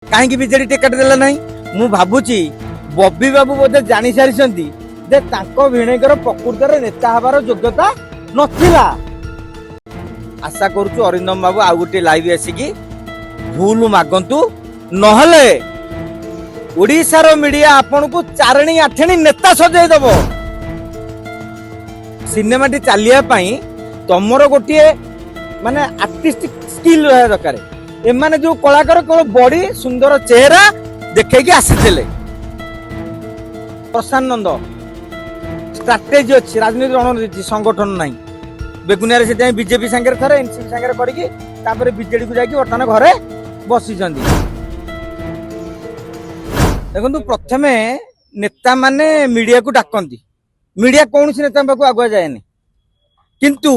कहीं BJD ticket देला नहीं मु भाबुची बब्बी बाबू बोधे जानी सारी भिणेकर प्रकृत नेता हबार योग्यता नथिला। आशा करूछु अरिंदम बाबू आउ गोटे लाइव आसिकी भूल मागंतु नहले ओडिशार मीडिया आपन को चारणी आठेणी नेता सजाई दब। सिनेमाटी चलिया पाई तमर गोटे माने आर्टिस्टिक स्किल रहा दरकार। एमाने जो कलाकार केवल बड़ी सुंदर चेहरा देखैकी आसीथिले। प्रशांत नंद स्ट्राटेजी अच्छी राजनीति रणनीति संगठन नहीं बेगुनिया से बीजेपी सांगे थरे एनसीपी सांगे करके तापर बीजेडी को जाके वर्तमान घरे बसी। देखो प्रथमे नेता माने मीडिया को डाकती मीडिया कौन सी नेता पाक आगुआ जाए किंतु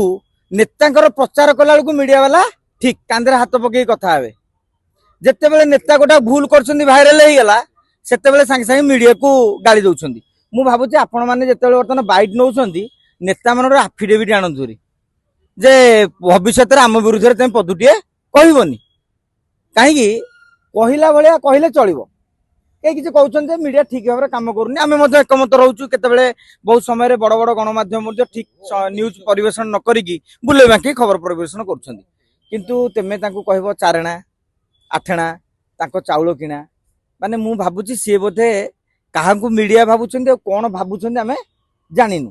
नेता प्रचार कला बेलू मीडिया वाला ठीक कांधे हाथ पकई कथा हे जिते बड़े नेता गोटा भूल कर भाइराल होगा से सांगे सांगे मीडिया को गाड़ी दौरान। मु भावुँ आपण मैंने जिते बर्तमान बैट नौ नेता मान आफिडेविट आणुरी जे भविष्य आम विरुद्ध में पदुटे कहबनी कहीं कहला भाया कहले चलो कई किसी कहते मीडिया ठीक भाव में कम करूनी आम एकमत रोचु केतबेले बहुत समय बड़ बड़ गणमाध्यम ठीक न्यूज परिवेशन न करिकी बुले बांकी खबर परिवेशन करूँ तेमे कह चारणा आठेणा चाउल किणा माने मु भाबुची सी बोधे क्या मीडिया भावुं कौन भावुं आम जानिनु।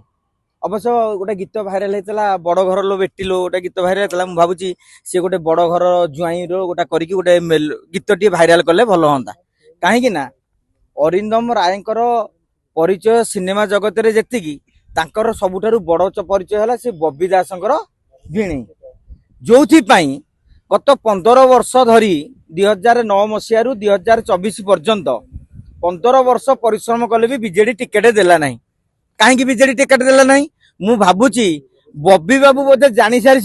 अवश्य गोटे गीत भाइराल होता बड़ घर लो बेटी लो गोटे गीत भाइराल होता मुझे भावुची सी गोटे बड़ घर जुआई गोटा करके गोटे गीत टी भाइराल कले भल हाँ कहीं अरिंदम रायकर परिचय सिनेमा जगत रे जेतिकी तांकर सबुठारु बड़ परिचय है से बब्बी दासंकर भिणे जो गत 15 वर्ष धरी 2009 मसीह 2024 पर्यंत 15 वर्ष परिश्रम कले भी बीजेडी टिकेट देला नहीं। कहीं बीजेडी टिकेट देला नहीं मु भाबुची बब्बी बाबू बोधे जानी सारी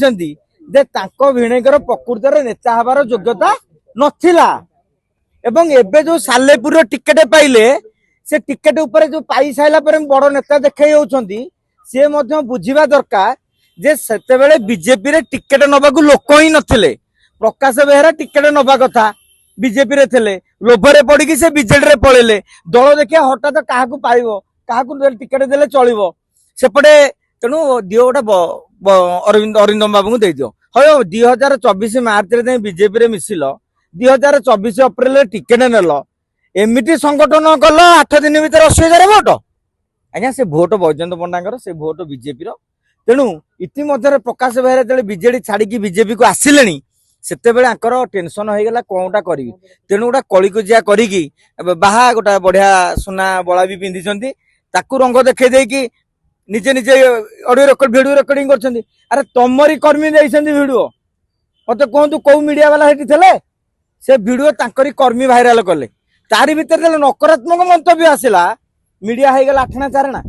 भिणेकर प्रकृत नेता हबार योग्यता नथिला एवं एबे जो सालेपुर टिकेट पाइले से टिकेट ऊपर जो पाई साइला पर बड़ नेता देखै होउछंती से मध्य बुझिबा दरकार जे सेतेबेले बीजेपी रे टिकेट नबाकू लोक ही नथिले। प्रकाश बेहरा टिकेट नबा कथा बीजेपी रे थिले लोभरे पड़ी से बीजेडी रे पळेले दल देखिया हठात काहाकू पाइबो काहाकू टिकेट देले चलिबो सेपटे तेणु दियो गोटे अरिंदम बाबू को दे दियो। हो 2024 मार्च रे बीजेपी रे मिसिल 2024 अप्रैल टिकेट नेल एमती संगठन कल 8 दिन भीतर 80,000 भोट आज्ञा से भोट बैजयंत पंडा से भोट बीजेपी तेणु इतिमध्य प्रकाश बेहरा जो बीजेडी छाड़ी बीजेपी को आसिले से टेंशन हो गला कौनटा करी तेणु गोटा कलिकुजिया करी बाहा गोटा बढ़िया सुना बड़ा भी पिंधि रंग देखे देकी निजे निजे ऑडियो रेकर्ड वीडियो रेकर्डिंग कर अरे तमरी कर्मी वीडियो मत कहतु कौ मीडिया वाला थे से वीडियो तांकरी कर्मी भाइराल कले तारी भीतर नकारात्मक मंतव्य आसला मीडिया हो गला आठना चारणा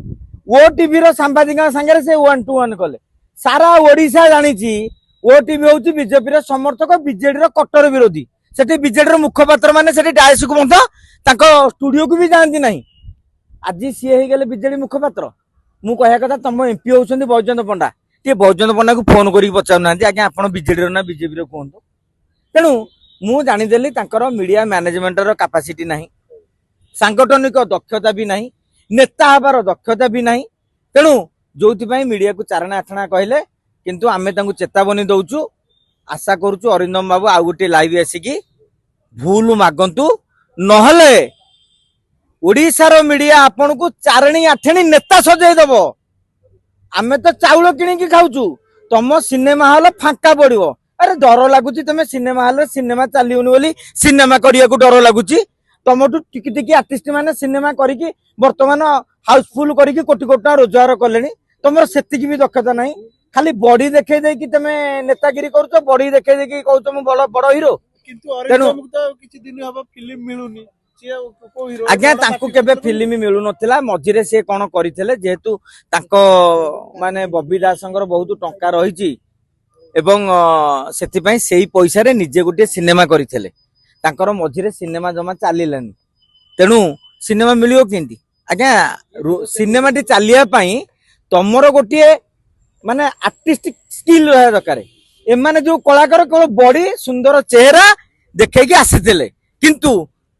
ओटीवी सांबादिक सांगे से 1-to-1 कले सारा ओडिशा जानी ओटीवी हूँ बीजेपी समर्थक बीजेडी कट्टर विरोधी से बीजेडी मुखपात्र मैंने डायस को स्टूडियो को भी जाती ना आज सी हो गले बीजेडी मुखपात्र मु कह कथा तुम एमपी होती बैजयंत पंडा टे बैजयंत पंडा को फोन कर पचारूना आज्ञा आप बीजेडी ना बीजेपी कहतु तेणु मु जानीदेली मीडिया मैनेजमेंट कैपेसिटी नहीं सांगठनिक दक्षता भी नहीं नेता हबार दक्षता भी नहीं तेणु जो मीडिया को चारणा आठना कहले किंतु आमे तांको चेतावनी दउचु। आशा करूचु अरिंदम बाबू आउ गोटे लाइव आसिकी भूल मागंतु नहले ओडिशार मीडिया आपन को चारणी आठेणी नेता सजाई दब। आमे तो चाउल किणी खाऊचु तुम सिनेमा हॉल फांका पड़ो अरे डर लगुच तुम सिनेमा हॉल सिनेमा चलियोनी बोली सिनेमा करिया को डर लगुच तुमठू टिकी टिकी आर्टिस्ट माने सिनेमा करिकी वर्तमान हाउसफुल करिकी कोटी कोटी टका रोजगार कलेनी तुम सेतिकी भी दक्षता नहीं खाली बॉडी देखे देकी तमे नेतागिरी करूछ बॉडी देखे देकी कहू तुम बड़ बड़ हीरो किंतु किछि दिन हबा फिल्म मिलुनी आज्ञा तांको केबे फिल्म मिलु नथिला मझिरे से कोन करिथिले जेहेतु तांको माने बब्बी दासंकर बहुत टंका रहिछि एवं सेति पई सेही पैसा रे निजे गुटे सिनेमा करिथिले तांकर मझिरे सिनेमा जमा चलिलानी तेणु सिनेमा मिलियो केंती आज्ञा सिनेमा टी चलिया पई तमरो गोटे माने आर्टिस्टिक स्किल रहा दरकार एमाने जो कलाकार केवल बड़ी सुंदर चेहरा देखैकी आसीथिले କିନ୍ତୁ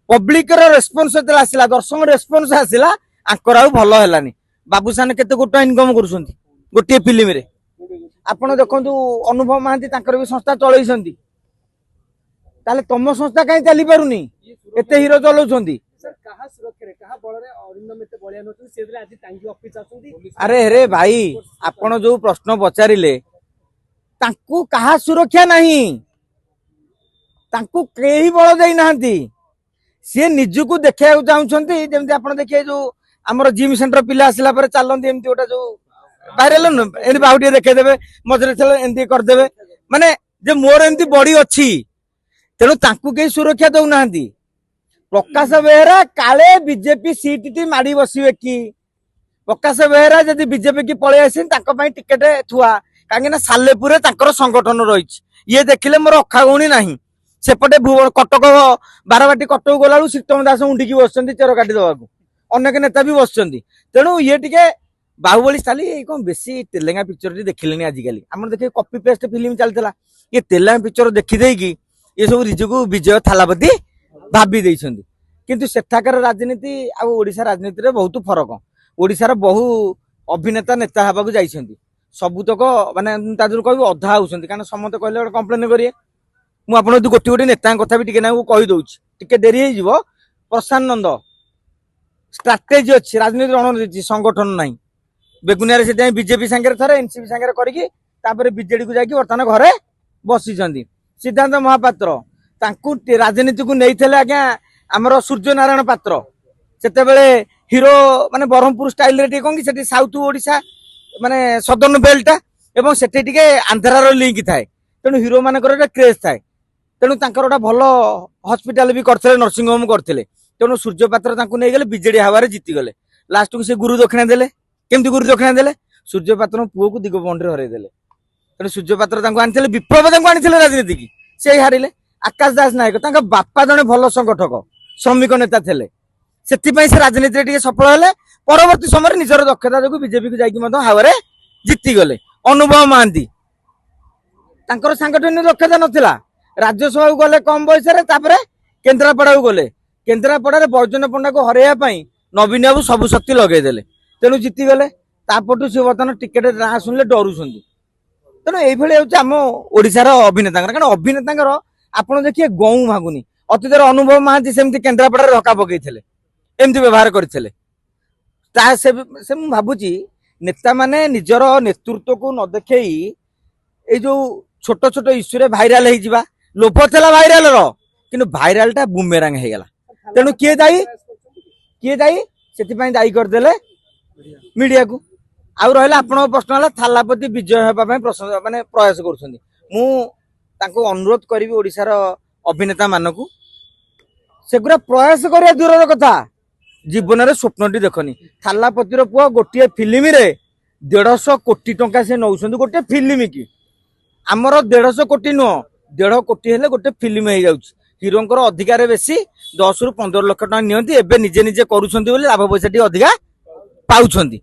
ପବ୍ଲିକ ର ରେସ୍ପନ୍ସ ଯେତେବେଳେ ଆସିଲା ଦର୍ଶକ ରେସ୍ପନ୍ସ ଆସିଲା ଆଙ୍କର ଆଉ ଭଲ ହେଲାନି। ବାବୁସାନ କେତେ କୋଟି ଟଙ୍କା ଇନକମ କରୁଛନ୍ତି ଗୋଟିଏ ଫିଲ୍ମରେ। ଆପଣ ଦେଖନ୍ତୁ ଅନୁଭବ ମହାନ୍ତି ତାଙ୍କର ବି ସଂସ୍ଥା ଚଳେଇଛନ୍ତି, ତାହେଲେ ତମ ସଂସ୍ଥା କାହିଁ ଚାଲି ପାରୁନି? ଏତେ ହିରୋ ଚଲାଉଛନ୍ତି। ଆରେ ହେରେ ଭାଇ ଆପଣ ଯୋଉ ପ୍ରଶ୍ନ ପଚାରିଲେ ତାଙ୍କୁ କାହା ସୁରକ୍ଷା ନାହିଁ, ତାଙ୍କୁ କେହି ବଳ ଦେଇନାହାନ୍ତି। ସିଏ ନିଜକୁ ଦେଖିବାକୁ ଚାହୁଁଛନ୍ତି। ଯେମିତି ଆପଣ ଦେଖିବେ ଯୋଉ ଆମର ଜିମ୍ ସେଣ୍ଟର ପିଲା ଆସିଲା ପରେ ଚାଲନ୍ତି ଏମିତି ଗୋଟେ ଯୋଉ ଭାଇରାଲ ଏମିତି ବାହୁ ଟିକେ ଦେଖେଇଦେବେ, ମଝିରେ ଥିଲେ ଏମିତି କରିଦେବେ, ମାନେ ଯେ ମୋର ଏମିତି ବଡି ଅଛି। ତେଣୁ ତାଙ୍କୁ କେହି ସୁରକ୍ଷା ଦଉନାହାନ୍ତି। ପ୍ରକାଶ ବେହେରା କାଳେ ବିଜେପି ସିଟ୍ ଟି ମାଡି ବସିବେ କି? ପ୍ରକାଶ ବେହେରା ଯଦି ବିଜେପି କି ପଳେଇ ଆସିବେ ତାଙ୍କ ପାଇଁ ଟିକେଟ ଥୁଆ, କାହିଁକି ନା ସାଲେପୁରରେ ତାଙ୍କର ସଂଗଠନ ରହିଛି। ଇଏ ଦେଖିଲେ ମୋର ଅଖା ଗଉଣି ନାହିଁ। ସେପଟେ କଟକ ବାରବାଟୀ କଟକ ଗଲାବେଳୁ ଶ୍ରୀତମ ଦାସ ଉଣ୍ଡିକି ବସିଛନ୍ତି ଚେର କାଟି ଦେବାକୁ, ଅନେକ ନେତା ବି ବସିଛନ୍ତି। ତେଣୁ ଇଏ ଟିକେ ବାହୁବଳି ଚାଲି କଣ ବେଶୀ ତେଲେଙ୍ଗା ପିକ୍ଚର ଟି ଦେଖିଲେଣି ଆଜିକାଲି। ଆମର ଦେଖିବେ କପି ପେଷ୍ଟ ଫିଲ୍ମ ଚାଲିଥିଲା, ଇଏ ତେଲେଙ୍ଗା ପିକ୍ଚର ଦେଖିଦେଇକି ଏ ସବୁ ନିଜକୁ ବିଜୟ ଥାଲାପତି ଭାବି ଦେଇଛନ୍ତି। କିନ୍ତୁ ସେଠାକାର ରାଜନୀତି ଆଉ ଓଡିଶା ରାଜନୀତିରେ ବହୁତ ଫରକ। ଓଡିଶାର ବହୁ ଅଭିନେତା ନେତା ହେବାକୁ ଯାଇଛନ୍ତି, ସବୁତକ ମାନେ ତା ଦେହରୁ କହିବି ଅଧା ହଉଛନ୍ତି, କାରଣ ସମସ୍ତେ କହିଲେ ଗୋଟେ କମ୍ପ୍ଲେନ କରିବେ। ମୁଁ ଆପଣ ଯଦି ଗୋଟିଏ ଗୋଟିଏ ନେତାଙ୍କ କଥା ବି ଟିକେ ନାକୁ କହିଦଉଛି, ଟିକେ ଡେରି ହେଇଯିବ। ପ୍ରଶାନ୍ତ ନନ୍ଦ ଷ୍ଟ୍ରାଟେଜି ଅଛି, ରାଜନୀତି ରଣନୀତି, ସଂଗଠନ ନାହିଁ। ବେଗୁନିଆରେ ସେଥିପାଇଁ ବିଜେପି ସାଙ୍ଗରେ ଥରେ ଏନସିପି ସାଙ୍ଗରେ କରିକି ତାପରେ ବିଜେଡି କୁ ଯାଇକି ବର୍ତ୍ତମାନ ଘରେ ବସିଛନ୍ତି। ସିଦ୍ଧାନ୍ତ ମହାପାତ୍ର ତାଙ୍କୁ ରାଜନୀତିକୁ ନେଇଥିଲେ ଆଜ୍ଞା ଆମର ସୂର୍ଯ୍ୟ ନାରାୟଣ ପାତ୍ର, ସେତେବେଳେ ହିରୋ ମାନେ ବ୍ରହ୍ମପୁର ଷ୍ଟାଇଲରେ ଟିକେ କଣ କି ସେଠି ସାଉଥ ଓଡିଶା ମାନେ ସଦର୍ଣ୍ଣ ବେଲ୍ଟଟା ଏବଂ ସେଠି ଟିକେ ଆନ୍ଧ୍ରାର ଲିଙ୍କ ଥାଏ। ତେଣୁ ହିରୋ ମାନଙ୍କର ଗୋଟେ କ୍ରେଜ ଥାଏ। ତେଣୁ ତାଙ୍କର ଗୋଟେ ଭଲ ହସ୍ପିଟାଲ ବି କରିଥିଲେ, ନର୍ସିଂ ହୋମ କରିଥିଲେ। ତେଣୁ ସୂର୍ଯ୍ୟ ପାତ୍ର ତାଙ୍କୁ ନେଇଗଲେ, ବିଜେଡି ହାୱାରେ ଜିତିଗଲେ। ଲାଷ୍ଟକୁ ସେ ଗୁରୁ ଦକ୍ଷିଣା ଦେଲେ। କେମିତି ଗୁରୁ ଦକ୍ଷିଣା ଦେଲେ? ସୂର୍ଯ୍ୟ ପାତ୍ରଙ୍କ ପୁଅକୁ ଦିଗପହଣ୍ଡିରେ ହରେଇ ଦେଲେ। ତେଣୁ ସୂର୍ଯ୍ୟ ପାତ୍ର ତାଙ୍କୁ ଆଣିଥିଲେ, ବିପ୍ଳବ ତାଙ୍କୁ ଆଣିଥିଲେ ରାଜନୀତିକି, ସେ ହାରିଲେ। ଆକାଶ ଦାସ ନାୟକ ତାଙ୍କ ବାପା ଜଣେ ଭଲ ସଂଗଠକ, ଶ୍ରମିକ ନେତା ଥିଲେ, ସେଥିପାଇଁ ସେ ରାଜନୀତିରେ ଟିକେ ସଫଳ ହେଲେ। ପରବର୍ତ୍ତୀ ସମୟରେ ନିଜର ଦକ୍ଷତା ଯୋଗୁଁ ବିଜେପିକୁ ଯାଇକି ମଧ୍ୟ ହାୱାରେ ଜିତିଗଲେ। ଅନୁଭବ ମହାନ୍ତି ତାଙ୍କର ସାଂଗଠନିକ ଦକ୍ଷତା ନଥିଲା, ରାଜ୍ୟସଭାକୁ ଗଲେ କମ ବୟସରେ, ତାପରେ କେନ୍ଦ୍ରାପଡାକୁ ଗଲେ। କେନ୍ଦ୍ରାପଡାରେ ବୈଜନ୍ତ ପଣ୍ଡାକୁ ହରେଇବା ପାଇଁ ନବୀନ ବାବୁ ସବୁ ଶକ୍ତି ଲଗେଇଦେଲେ, ତେଣୁ ଜିତିଗଲେ। ତାପରଠୁ ସେ ବର୍ତ୍ତମାନ ଟିକେଟ ନାଁ ଶୁଣିଲେ ଡରୁଛନ୍ତି। ତେଣୁ ଏଇଭଳି ହଉଛି ଆମ ଓଡିଶାର ଅଭିନେତାଙ୍କର, କାରଣ ଅଭିନେତାଙ୍କର ଆପଣ ଦେଖିବେ ଗଉଁ ଭାଗୁନି। ଅତୀତରେ ଅନୁଭବ ମହାନ୍ତି ସେମିତି କେନ୍ଦ୍ରାପଡାରେ ଧକ୍କା ପକେଇଥିଲେ, ଏମିତି ବ୍ୟବହାର କରିଥିଲେ। ତା ସେ ମୁଁ ଭାବୁଛି ନେତା ମାନେ ନିଜର ନେତୃତ୍ୱକୁ ନ ଦେଖେଇ ଏଇ ଯୋଉ ଛୋଟ ଛୋଟ ଇସ୍ୟୁରେ ଭାଇରାଲ ହେଇଯିବା, ଲୋଭ ଥିଲା ଭାଇରାଲର, କିନ୍ତୁ ଭାଇରାଲ ଟା ବୁମେରାଙ୍ଗ ହେଇଗଲା। ତେଣୁ କିଏ ଦାୟୀ? ସେଥିପାଇଁ ଦାୟୀ କରିଦେଲେ ମିଡିଆକୁ। ଆଉ ରହିଲା ଆପଣଙ୍କ ପ୍ରଶ୍ନ ହେଲା ଥାଲାପତି ବିଜୟ ହେବା ପାଇଁ ମାନେ ପ୍ରୟାସ କରୁଛନ୍ତି। ମୁଁ ତାଙ୍କୁ ଅନୁରୋଧ କରିବି ଓଡିଶାର ଅଭିନେତା ମାନଙ୍କୁ, ସେଗୁଡା ପ୍ରୟାସ କରିବା ଦୂରର କଥା, ଜୀବନରେ ସ୍ୱପ୍ନଟି ଦେଖନି। ଥାଲାପତିର ପୁଅ ଗୋଟିଏ ଫିଲ୍ମରେ 150 କୋଟି ଟଙ୍କା ସେ ନଉଛନ୍ତି ଗୋଟିଏ ଫିଲ୍ମ କି। ଆମର 150 କୋଟି ନୁହଁ, 1.5 କୋଟି ହେଲେ ଗୋଟେ ଫିଲ୍ମ ହେଇଯାଉଛି। ହିରୋଙ୍କର ଅଧିକାରେ ବେଶୀ 10 ରୁ 15 ଲକ୍ଷ ଟଙ୍କା ନିଅନ୍ତି। ଏବେ ନିଜେ ନିଜେ କରୁଛନ୍ତି ବୋଲି ଲାଭ ପଇସା ଟିକେ ଅଧିକା ପାଉଛନ୍ତି।